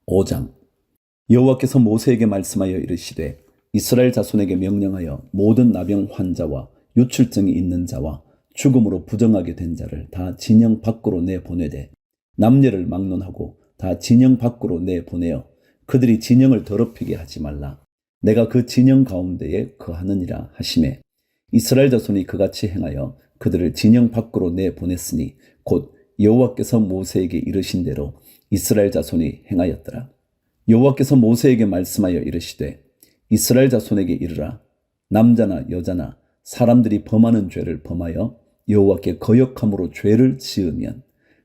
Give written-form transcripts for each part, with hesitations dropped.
5장. 여호와께서 모세에게 말씀하여 이르시되 이스라엘 자손에게 명령하여 모든 나병 환자와 유출증이 있는 자와 죽음으로 부정하게 된 자를 다 진영 밖으로 내보내되 남녀를 막론하고 다 진영 밖으로 내보내어 그들이 진영을 더럽히게 하지 말라. 내가 그 진영 가운데에 거하느니라 하시매 이스라엘 자손이 그같이 행하여 그들을 진영 밖으로 내보냈으니 곧 여호와께서 모세에게 이르신 대로 이스라엘 자손이 행하였더라. 여호와께서 모세에게 말씀하여 이르시되 이스라엘 자손에게 이르라. 남자나 여자나 사람들이 범하는 죄를 범하여 여호와께 거역함으로 죄를 지으면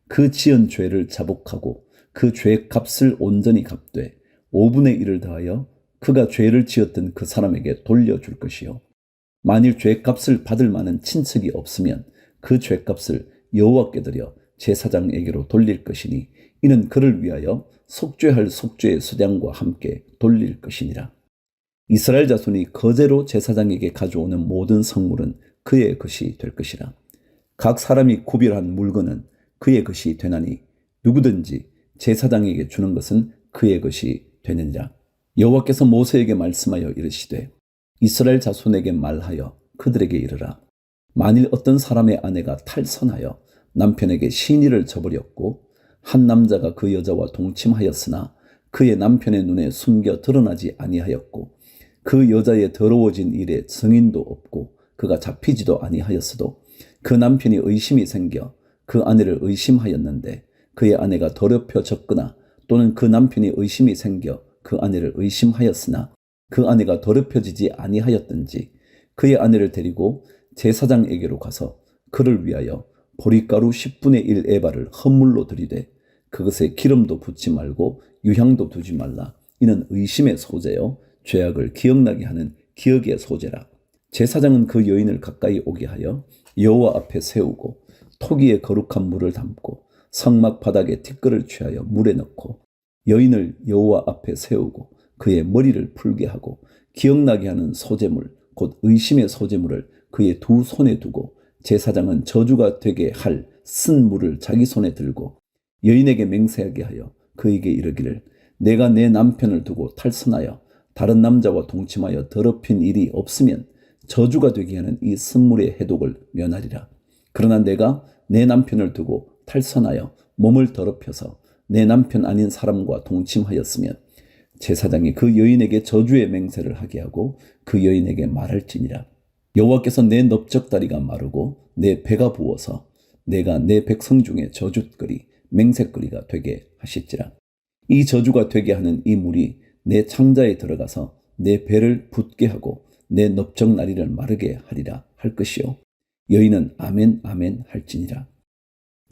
그 지은 죄를 자복하고 그 죄의 값을 온전히 갚되 5분의 1을 더하여 그가 죄를 지었던 그 사람에게 돌려줄 것이요 만일 죄값을 받을 만한 친척이 없으면 그 죄값을 여호와께 드려 제사장에게로 돌릴 것이니 이는 그를 위하여 속죄할 속죄의 수량과 함께 돌릴 것이니라. 이스라엘 자손이 거제로 제사장에게 가져오는 모든 성물은 그의 것이 될 것이라. 각 사람이 구별한 물건은 그의 것이 되나니 누구든지 제사장에게 주는 것은 그의 것이 되느니라. 여호와께서 모세에게 말씀하여 이르시되 이스라엘 자손에게 말하여 그들에게 이르라. 만일 어떤 사람의 아내가 탈선하여 남편에게 시니를 저버렸고 한 남자가 그 여자와 동침하였으나 그의 남편의 눈에 숨겨 드러나지 아니하였고 그 여자의 더러워진 일에 증인도 없고 그가 잡히지도 아니하였어도 그 남편이 의심이 생겨 그 아내를 의심하였는데 그의 아내가 더럽혀졌거나 또는 그 남편이 의심이 생겨 그 아내를 의심하였으나 그 아내가 더럽혀지지 아니하였든지 그의 아내를 데리고 제사장에게로 가서 그를 위하여 보리가루 10분의 1 에바를 헌물로 드리되 그것에 기름도 붓지 말고 유향도 두지 말라. 이는 의심의 소재요 죄악을 기억나게 하는 기억의 소재라. 제사장은 그 여인을 가까이 오게 하여 여호와 앞에 세우고 토기에 거룩한 물을 담고 성막 바닥에 티끌을 취하여 물에 넣고 여인을 여호와 앞에 세우고 그의 머리를 풀게 하고 기억나게 하는 소재물 곧 의심의 소재물을 그의 두 손에 두고 제사장은 저주가 되게 할 쓴 물을 자기 손에 들고 여인에게 맹세하게 하여 그에게 이르기를 내가 내 남편을 두고 탈선하여 다른 남자와 동침하여 더럽힌 일이 없으면 저주가 되게 하는 이 쓴물의 해독을 면하리라. 그러나 내가 내 남편을 두고 탈선하여 몸을 더럽혀서 내 남편 아닌 사람과 동침하였으면 제사장이 그 여인에게 저주의 맹세를 하게 하고 그 여인에게 말할지니라. 여호와께서 내 넓적다리가 마르고 내 배가 부어서 내가 내 백성 중에 저주거리 맹세거리가 되게 하실지라. 이 저주가 되게 하는 이 물이 내 창자에 들어가서 내 배를 붓게 하고 내 넓적다리를 마르게 하리라 할 것이요 여인은 아멘 아멘 할지니라.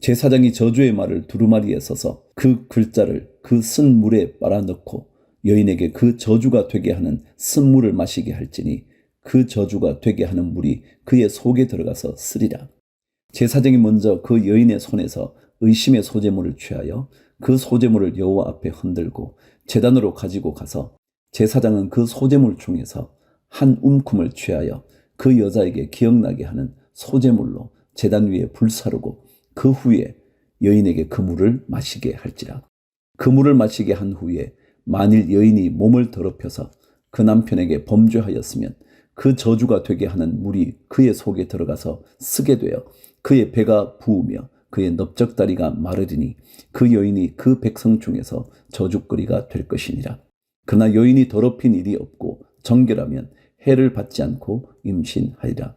제사장이 저주의 말을 두루마리에 써서 그 글자를 그 쓴 물에 빨아넣고 여인에게 그 저주가 되게 하는 쓴물을 마시게 할지니 그 저주가 되게 하는 물이 그의 속에 들어가서 쓰리라. 제사장이 먼저 그 여인의 손에서 의심의 소재물을 취하여 그 소재물을 여호와 앞에 흔들고 제단으로 가지고 가서 제사장은 그 소재물 중에서 한 움큼을 취하여 그 여자에게 기억나게 하는 소재물로 제단 위에 불사르고 그 후에 여인에게 그 물을 마시게 할지라. 그 물을 마시게 한 후에 만일 여인이 몸을 더럽혀서 그 남편에게 범죄하였으면 그 저주가 되게 하는 물이 그의 속에 들어가서 쓰게 되어 그의 배가 부으며 그의 넓적다리가 마르리니 그 여인이 그 백성 중에서 저주거리가 될 것이니라. 그러나 여인이 더럽힌 일이 없고 정결하면 해를 받지 않고 임신하리라.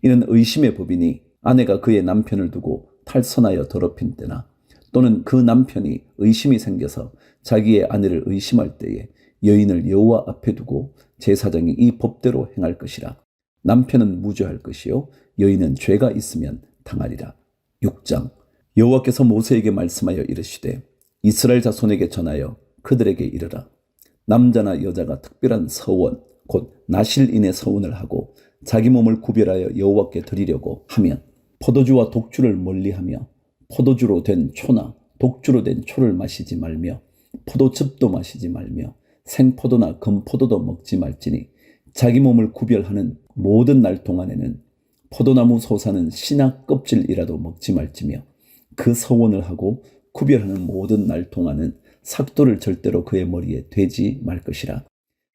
이는 의심의 법이니 아내가 그의 남편을 두고 탈선하여 더럽힌 때나 또는 그 남편이 의심이 생겨서 자기의 아내를 의심할 때에 여인을 여호와 앞에 두고 제사장이 이 법대로 행할 것이라. 남편은 무죄할 것이요 여인은 죄가 있으면 당하리라. 6장. 여호와께서 모세에게 말씀하여 이르시되 이스라엘 자손에게 전하여 그들에게 이르라. 남자나 여자가 특별한 서원 곧 나실인의 서원을 하고 자기 몸을 구별하여 여호와께 드리려고 하면 포도주와 독주를 멀리하며 포도주로 된 초나 독주로 된 초를 마시지 말며 포도즙도 마시지 말며 생포도나 금포도도 먹지 말지니 자기 몸을 구별하는 모든 날 동안에는 포도나무 솟아는 씨나 껍질이라도 먹지 말지며 그 서원을 하고 구별하는 모든 날 동안은 삭도를 절대로 그의 머리에 대지 말 것이라.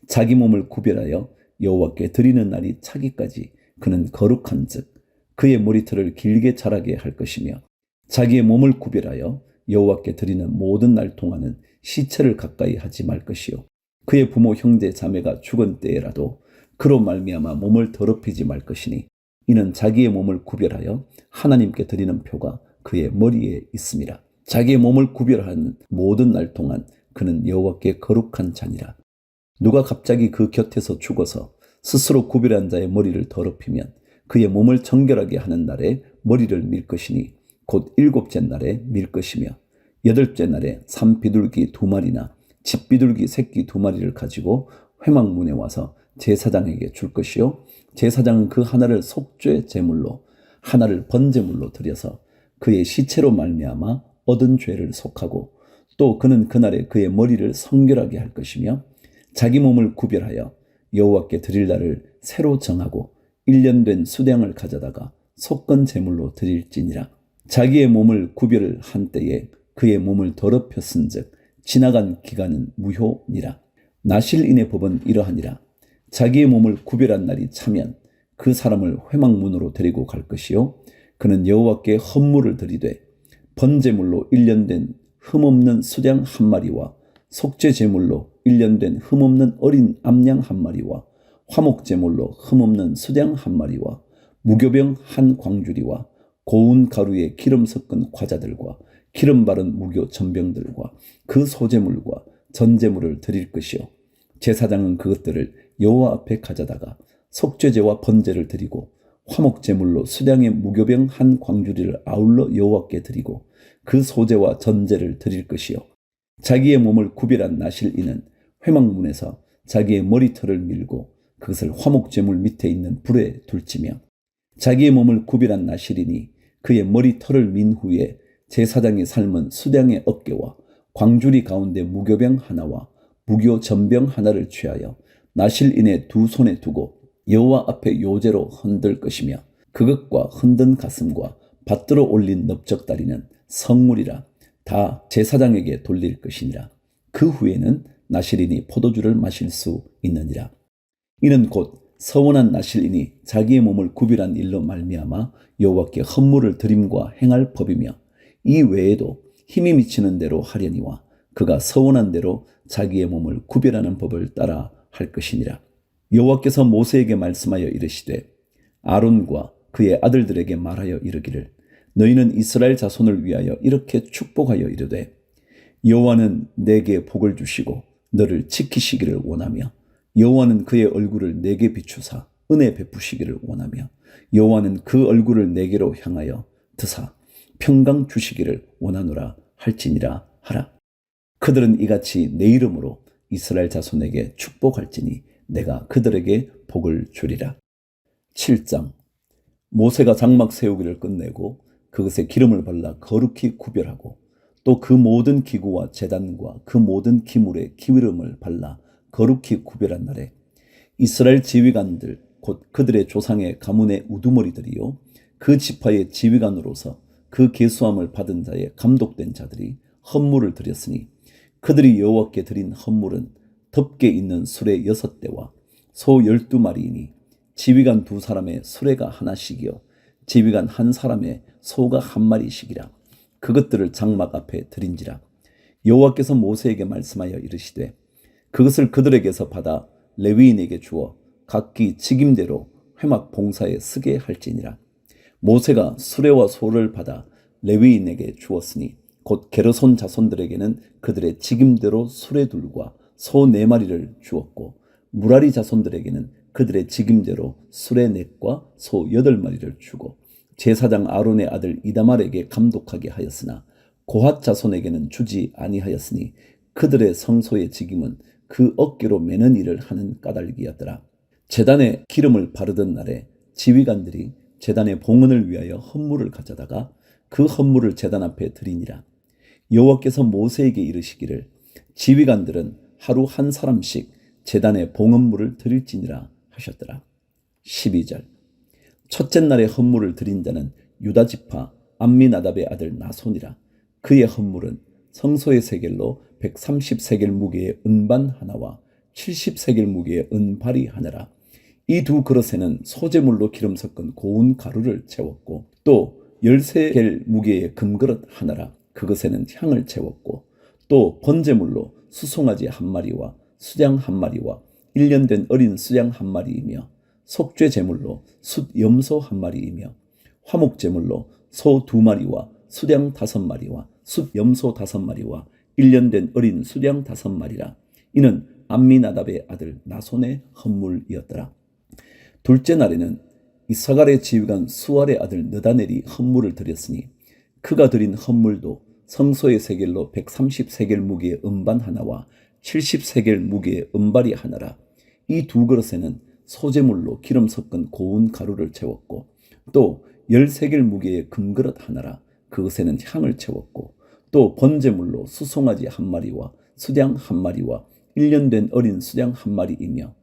자기 몸을 구별하여 여호와께 드리는 날이 차기까지 그는 거룩한즉 그의 머리털을 길게 자라게 할 것이며, 자기의 몸을 구별하여 여호와께 드리는 모든 날 동안은 시체를 가까이 하지 말 것이요, 그의 부모 형제 자매가 죽은 때에라도 그로 말미암아 몸을 더럽히지 말 것이니, 이는 자기의 몸을 구별하여 하나님께 드리는 표가 그의 머리에 있음이라. 자기의 몸을 구별하는 모든 날 동안 그는 여호와께 거룩한 자니라. 누가 갑자기 그 곁에서 죽어서 스스로 구별한 자의 머리를 더럽히면 그의 몸을 정결하게 하는 날에 머리를 밀 것이니 곧 7째 날에 밀 것이며, 8째 날에 산비둘기 2마리나 집비둘기 새끼 2마리를 가지고 회막문에 와서 제사장에게 줄 것이요, 제사장은 그 하나를 속죄 제물로 하나를 번제물로 드려서 그의 시체로 말미암아 얻은 죄를 속하고, 또 그는 그날에 그의 머리를 성결하게 할 것이며, 자기 몸을 구별하여 여호와께 드릴 날을 새로 정하고 1년 된 수량을 가져다가 속건 제물로 드릴지니라. 자기의 몸을 구별한 때에 그의 몸을 더럽혔은즉 지나간 기간은 무효니라. 나실인의 법은 이러하니라. 자기의 몸을 구별한 날이 차면 그 사람을 회막문으로 데리고 갈 것이요, 그는 여호와께 헌물을 드리되 번제물로 1년 된 흠없는 수량 1마리와 속죄 제물로 1년 된 흠없는 어린 암양 1마리와 화목제물로 흠없는 수량 1마리와 무교병 1광주리와 고운 가루에 기름 섞은 과자들과 기름 바른 무교 전병들과 그 소제물과 전제물을 드릴 것이요, 제사장은 그것들을 여호와 앞에 가져다가 속죄제와 번제를 드리고 화목제물로 수량의 무교병 1광주리를 아울러 여호와께 드리고 그 소제와 전제를 드릴 것이요, 자기의 몸을 구별한 나실인은 회막문에서 자기의 머리털을 밀고 그것을 화목제물 밑에 있는 불에 둘지며, 자기의 몸을 구별한 나실인이 그의 머리털을 민 후에 제사장이 삶은 수량의 어깨와 광주리 가운데 무교병 하나와 무교 전병 하나를 취하여 나실인의 두 손에 두고 여호와 앞에 요제로 흔들 것이며, 그것과 흔든 가슴과 받들어 올린 넓적다리는 성물이라 다 제사장에게 돌릴 것이니라. 그 후에는 나실인이 포도주를 마실 수 있느니라. 이는 곧 서원한 나실인이 자기의 몸을 구별한 일로 말미암아 여호와께 헌물을 드림과 행할 법이며, 이 외에도 힘이 미치는 대로 하려니와 그가 서원한 대로 자기의 몸을 구별하는 법을 따라 할 것이니라. 여호와께서 모세에게 말씀하여 이르시되 아론과 그의 아들들에게 말하여 이르기를, 너희는 이스라엘 자손을 위하여 이렇게 축복하여 이르되, 여호와는 내게 복을 주시고 너를 지키시기를 원하며, 여호와는 그의 얼굴을 내게 비추사 은혜 베푸시기를 원하며, 여호와는 그 얼굴을 내게로 향하여 드사 평강 주시기를 원하노라 할지니라 하라. 그들은 이같이 내 이름으로 이스라엘 자손에게 축복할지니 내가 그들에게 복을 주리라. 7장. 모세가 장막 세우기를 끝내고 그것에 기름을 발라 거룩히 구별하고, 또 그 모든 기구와 제단과 그 모든 기물에 기름을 발라 거룩히 구별한 날에 이스라엘 지휘관들 곧 그들의 조상의 가문의 우두머리들이요, 그 지파의 지휘관으로서 그 계수함을 받은 자의 감독된 자들이 헌물을 드렸으니, 그들이 여호와께 드린 헌물은 덮개 있는 수레 6대와 소 12마리이니 지휘관 2사람의 수레가 하나씩이요 지휘관 1사람의 소가 1마리씩이라. 그것들을 장막 앞에 드린지라. 여호와께서 모세에게 말씀하여 이르시되 그것을 그들에게서 받아 레위인에게 주어 각기 직임대로 회막 봉사에 쓰게 할지니라. 모세가 수레와 소를 받아 레위인에게 주었으니 곧 게르손 자손들에게는 그들의 직임대로 수레둘과 소 4마리를 주었고, 무라리 자손들에게는 그들의 직임대로 수레 4과 소 8마리를 주고, 제사장 아론의 아들 이다말에게 감독하게 하였으나 고핫 자손에게는 주지 아니하였으니 그들의 성소의 직임은 그 어깨로 매는 일을 하는 까닭이었더라. 제단에 기름을 바르던 날에 지휘관들이 제단의 봉헌을 위하여 헌물을 가져다가 그 헌물을 제단 앞에 드리니라. 여호와께서 모세에게 이르시기를, 지휘관들은 하루 1사람씩 제단에 봉헌물을 드릴지니라 하셨더라. 12절. 첫째 날에 헌물을 드린 자는 유다지파 암미나답의 아들 나손이라. 그의 헌물은 성소의 세겔로 130세겔 무게의 은반 하나와 70세겔 무게의 은발이 하나라. 이 두 그릇에는 소재물로 기름 섞은 고운 가루를 채웠고 또 13겔 무게의 금그릇 하나라. 그것에는 향을 채웠고 또 번제물로 수송아지 한 마리와 수장 한 마리와 1년 된 어린 수장 한 마리이며 속죄 제물로 숫염소 한 마리이며 화목 제물로 소 2마리와 수장 5마리와 숫염소 5마리와 1년 된 어린 수장 5마리라. 이는 암미나답의 아들 나손의 헌물이었더라. 둘째 날에는 이사갈의 지휘관 수알의 아들 느다넬이 헌물을 드렸으니 그가 드린 헌물도 성소의 세겔로 130세겔 무게의 은반 하나와 70세겔 무게의 은발이 하나라. 이 두 그릇에는 소재물로 기름 섞은 고운 가루를 채웠고 또 13겔 무게의 금그릇 하나라. 그것에는 향을 채웠고 또 번제물로 수송아지 한 마리와 수장 한 마리와 1년 된 어린 수장 한 마리이며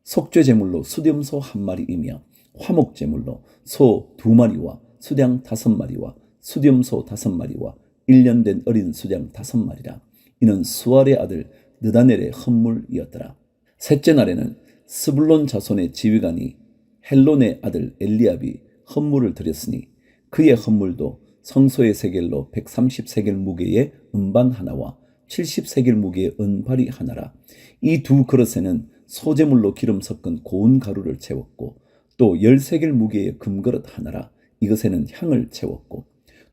속죄 제물로 숫염소 한 마리이며 화목 제물로 소 2마리와 수장 5마리와 숫염소 5마리와 1년 된 어린 수장 5마리라. 이는 수알의 아들 느다넬의 헌물이었더라. 셋째 날에는 스불론 자손의 지휘관이 헬론의 아들 엘리압이 헌물을 드렸으니 그의 헌물도 성소의 세겔로 130세겔 무게의 은반 하나와 70세겔 무게의 은발이 하나라. 이 두 그릇에는 소재물로 기름 섞은 고운 가루를 채웠고 또 13겔 무게의 금그릇 하나라. 이것에는 향을 채웠고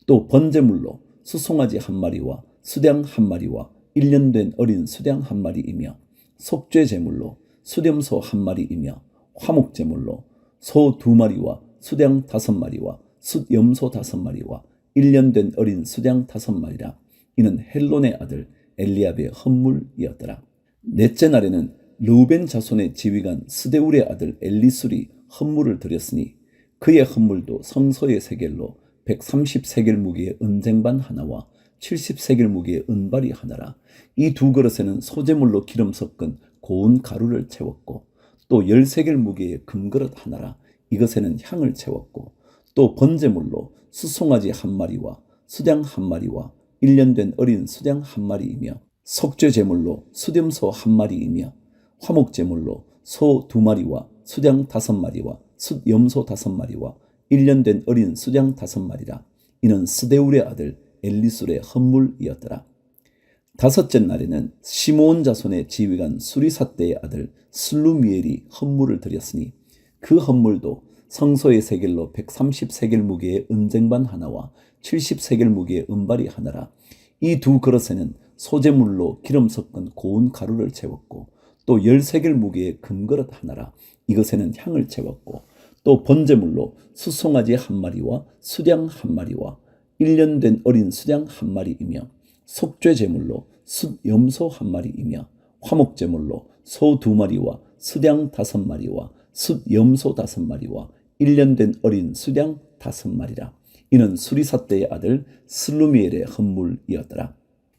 또 번제물로 수송아지 한 마리와 수장 한 마리와 1년 된 어린 수장 한 마리이며 속죄 제물로 숫염소 한 마리이며 화목 제물로 소 2마리와 수장 5마리와 숫염소 5마리와 1년 된 어린 수장 5마리라. 이는 헬론의 아들 엘리압의 헌물이었더라. 넷째 날에는 르우벤 자손의 지휘관 스데울의 아들 엘리술이 헌물을 드렸으니 그의 헌물도 성소의 세겔로 130세겔 무게의 은쟁반 하나와 70세겔 무게의 은발이 하나라. 이 두 그릇에는 소재물로 기름 섞은 고운 가루를 채웠고 또 13겔 무게의 금그릇 하나라. 이것에는 향을 채웠고 또 번제물로 수송아지 한 마리와 수장 한 마리와 1년 된 어린 수장 한 마리이며 속죄 제물로 숫염소 한 마리이며 화목 제물로 소 2마리와 수장 5마리와 숫염소 5마리와 1년 된 어린 수장 5마리라. 이는 스데울의 아들 엘리술의 헌물이었더라. 다섯째 날에는 시므온 자손의 지휘관 수리삿대의 아들 슬루미엘이 헌물을 드렸으니 그 헌물도 성소의 세겔로 130세겔 무게의 은쟁반 하나와 70세겔 무게의 은발이 하나라. 이 두 그릇에는 소재물로 기름 섞은 고운 가루를 채웠고 또 13겔 무게의 금그릇 하나라. 이것에는 향을 채웠고 또 번제물로 수송아지 한 마리와 수장 한 마리와 1년 된 어린 수장 한 마리이며 속죄 제물로 숫염소 한 마리이며 화목 제물로 소 2마리와 수장 5마리와 숫염소 5마리와 1년 된 어린 수장 5마리라. 이는 수리삿대의 아들 슬루미엘의 헌물이었더라.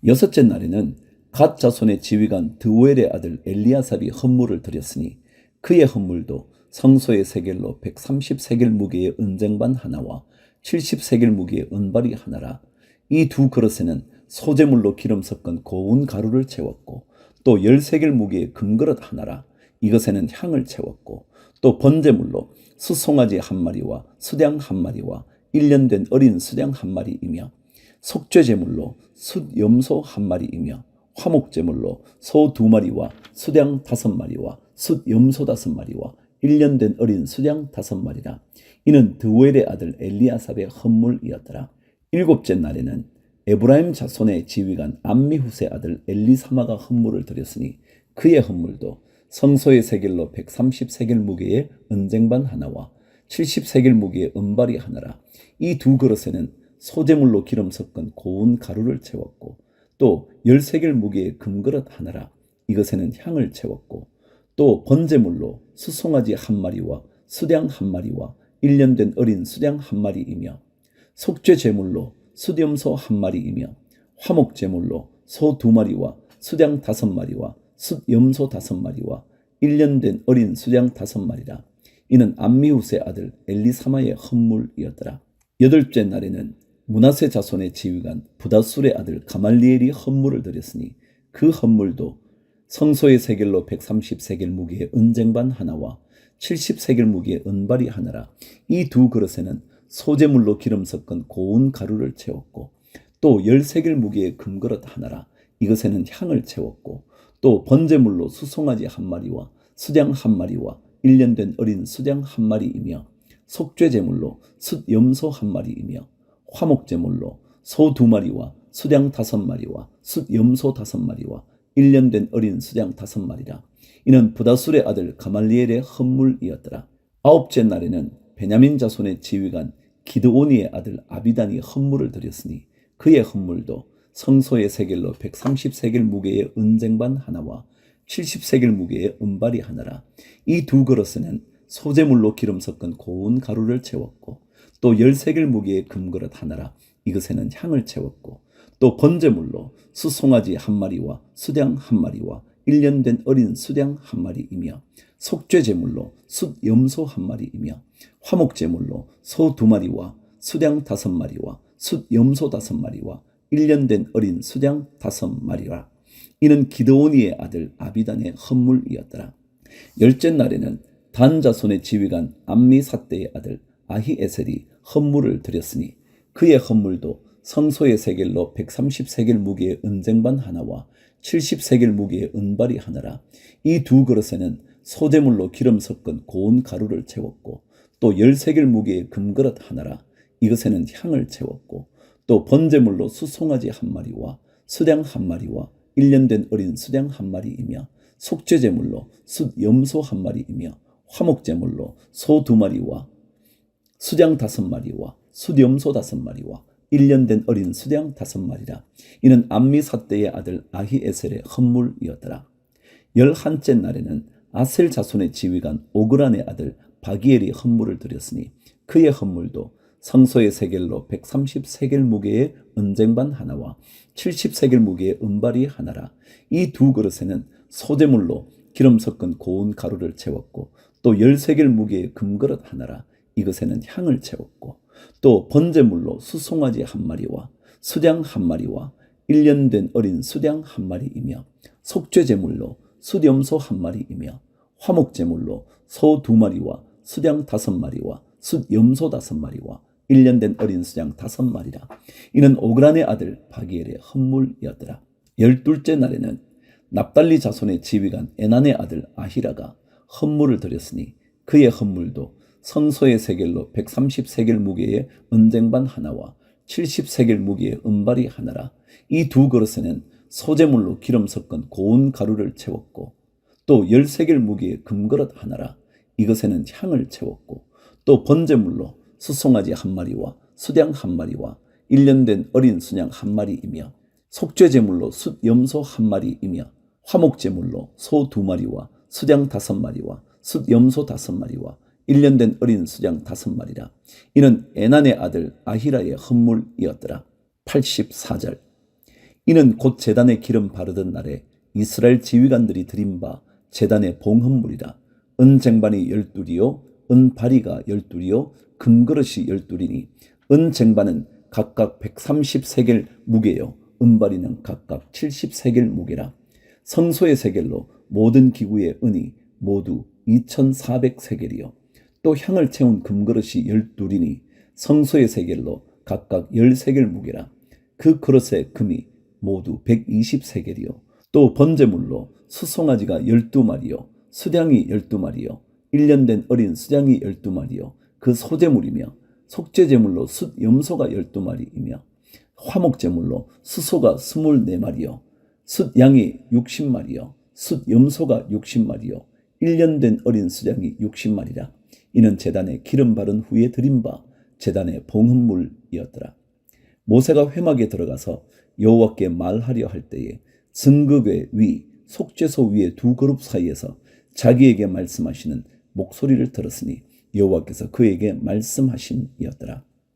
여섯째 날에는 갓 자손의 지휘관 드우엘의 아들 엘리아삽이 헌물을 드렸으니 그의 헌물도 성소의 세겔로 130세겔 무게의 은쟁반 하나와 70세겔 무게의 은발이 하나라. 이 두 그릇에는 소재물로 기름 섞은 고운 가루를 채웠고 또 13겔 무게의 금그릇 하나라. 이것에는 향을 채웠고 또 번제물로 수송아지 한 마리와 수장 한 마리와 1년 된 어린 수장 한 마리이며 속죄 제물로 숫염소 한 마리이며 화목 제물로 소 2마리와 수장 5마리와 숫염소 5마리와 1년 된 어린 수장 5마리라. 이는 드우엘의 아들 엘리아삽의 헌물이었더라. 일곱째 날에는 에브라임 자손의 지휘관 암미후스의 아들 엘리사마가 헌물을 드렸으니 그의 헌물도 성소의 세겔로 130세겔 무게의 은쟁반 하나와 70세겔 무게의 은발이 하나라. 이 두 그릇에는 소재물로 기름 섞은 고운 가루를 채웠고 또 10세겔 무게의 금그릇 하나라. 이것에는 향을 채웠고 또 번제물로 수송아지 한 마리와 수장 한 마리와 1년 된 어린 수장 한 마리이며 속죄 제물로 숫염소 한 마리이며 화목 제물로 소 2마리와 수장 5마리와 숫염소 5마리와 1년 된 어린 수장 5마리라. 이는 암미후스의 아들 엘리사마의 헌물이었더라. 여덟째 날에는 므낫세 자손의 지휘관 부다술의 아들 가말리엘이 헌물을 드렸으니 그 헌물도 성소의 세겔로 130세겔 무게의 은쟁반 하나와 70세겔 무게의 은발이 하나라. 이 두 그릇에는 소재물로 기름 섞은 고운 가루를 채웠고 또 10세겔 무게의 금그릇 하나라. 이것에는 향을 채웠고 또 번제물로 수송아지 한 마리와 수장 한 마리와 1년 된 어린 수장 한 마리이며 속죄제물로 숫염소 한 마리이며 화목제물로 소 2마리와 수장 5마리와 숫염소 5마리와 1년 된 어린 수장 5마리라. 이는 부다술의 아들 가말리엘의 헌물이었더라. 아홉째 날에는 베냐민 자손의 지휘관 기드오니의 아들 아비단이 헌물을 드렸으니 그의 헌물도 성소의 세겔로 130세겔 무게의 은쟁반 하나와 70세겔 무게의 은발이 하나라. 이 두 그릇에는 소재물로 기름 섞은 고운 가루를 채웠고 또 10세겔 무게의 금그릇 하나라. 이것에는 향을 채웠고 또 번제물로 수송아지 한 마리와 수장 한 마리와 1년 된 어린 수장 한 마리이며 속죄제물로 숫염소 한 마리이며 화목제물로 소 2마리와 수장 5마리와 숫염소 5마리와 1년 된 어린 수장 5마리라. 이는 기드오니의 아들 아비단의 헌물이었더라. 10째 날에는 단 자손의 지휘관 암미사대의 아들 아히에셀이 헌물을 드렸으니 그의 헌물도 성소의 세겔로 130세겔 무게의 은쟁반 하나와 70세겔 무게의 은발이 하나라. 이 두 그릇에는 소재물로 기름 섞은 고운 가루를 채웠고 또 10세겔 무게의 금그릇 하나라. 이것에는 향을 채웠고 또 번제물로 수송아지 한 마리와 수장 한 마리와 1년 된 어린 수장 한 마리이며 속죄제물로 숫염소 한 마리이며 화목제물로 소 2마리와 수장 5마리와 숫염소 5마리와 1년 된 어린 수장 5마리라. 이는 암미사대의 아들 아히에셀의 헌물이었더라. 11째 날에는 아셀 자손의 지휘관 오그란의 아들 바기엘이 헌물을 드렸으니 그의 헌물도 성소의 세겔로 130세겔 무게의 은쟁반 하나와 70세겔 무게의 은발이 하나라. 이 두 그릇에는 소재물로 기름 섞은 고운 가루를 채웠고 또 10세겔 무게의 금그릇 하나라. 이것에는 향을 채웠고 또 번제물로 수송아지 한 마리와 수장 한 마리와 1년 된 어린 수장 한 마리이며 속죄제물로 숫염소 한 마리이며 화목제물로 소 2마리와 수장 5마리와 숫염소 5마리와 1년 된 어린 수장 5마리라. 이는 오그란의 아들 바기엘의 헌물이었더라. 12째 날에는 납달리 자손의 지휘관 에난의 아들 아히라가 헌물을 드렸으니 그의 헌물도 성소의 세겔로 130세겔 무게의 은쟁반 하나와 70세겔 무게의 은발이 하나라. 이 두 그릇에는 소재물로 기름 섞은 고운 가루를 채웠고 또 10세겔 무게의 금그릇 하나라. 이것에는 향을 채웠고 또 번제물로 수송아지 한 마리와 수장 한 마리와 1년 된 어린 수양 한 마리이며 속죄제물로 숫염소 한 마리이며 화목제물로 소 2마리와 수장 5마리와 숫염소 5마리와 1년 된 어린 수장 5마리라. 이는 에난의 아들 아히라의 헌물이었더라. 84절. 이는 곧 제단에 기름 바르던 날에 이스라엘 지휘관들이 드린 바 제단의 봉헌물이라. 은쟁반이 12이요 은바리가 12이요 금그릇이 12이니 은쟁반은 각각 130세겔 무게요 은바리는 각각 70세겔 무게라. 성소의 세겔로 모든 기구의 은이 모두 2400세겔이요 또 향을 채운 금그릇이 12이니 성소의 세겔로 각각 10세겔 무게라. 그 그릇의 금이 모두 120세겔이요 또 번제물로 수송아지가 12마리요 수장이 12마리요 1년 된 어린 수장이 12마리요 그 소재물이며 속죄제물로 숫염소가 12마리이며 화목제물로 수소가 24마리요 숫양이 60마리요 숫염소가 60마리요 1년 된 어린 수장이 60마리라. 이는 제단에 기름 바른 후에 드린 바 제단의 봉헌물이었더라. 모세가 회막에 들어가서 여호와께 말하려 할 때에 증거궤 위 속죄소 위의 두 그룹 사이에서 자기에게 말씀하시는 목소리를 들었으니 여호와께서 그에게 말씀하심이었더라.